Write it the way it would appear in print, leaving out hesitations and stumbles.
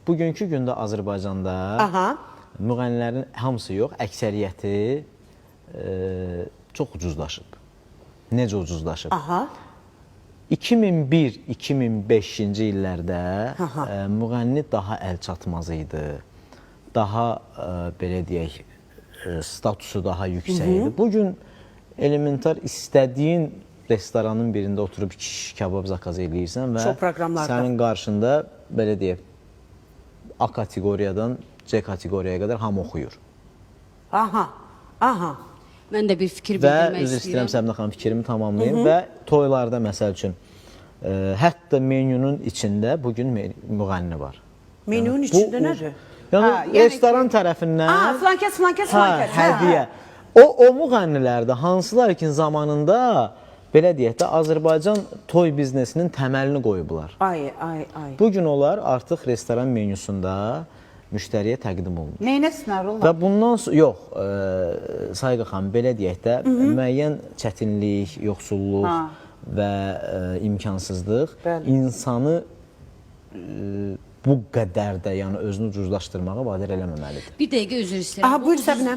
Bugünkü gündə Azərbaycanda müğənnilərin hamısı yox, əksəriyyəti çox ucuzlaşıb. Necə ucuzlaşıb? 2001-2005-ci illərdə müğənni daha əlçatmaz idi. Daha, belə deyək, statusu daha yüksək idi. Bugün elementar istədiyin restoranın birində oturub şiş kabab zakaz eləyirsən və sənin qarşında, belə deyək, A kateqoriyadan C kateqoriyaya qədər hamı oxuyur. Mən də bir fikir bildirmək istəyirəm. Və üzr istəyirəm Səbinə xanım, fikrimi tamamlayayım və toylarda məsəl üçün hətta menyunun içində bugün müğənni var. Menyunun içində nədir? Yəni restoran tərəfindən Flankes. hədiyyə. O müğənnilərdə hansılar ki zamanında belə deyək də Azərbaycan toy biznesinin təməlini qoyublar. Bugün onlar artıq restoran menyusunda müştəriyə təqdim olunur. Neynəsinlər onlar? Və bundan sonra, yox, Sayğı xanım, belə deyək də, müəyyən çətinlik, yoxsulluq və imkansızlıq insanı bu qədər də, yəni özünü ucuzlaşdırmağa vadar eləməməlidir. Bir dəqiqə üzr istəyirəm. Buyur Səbinə.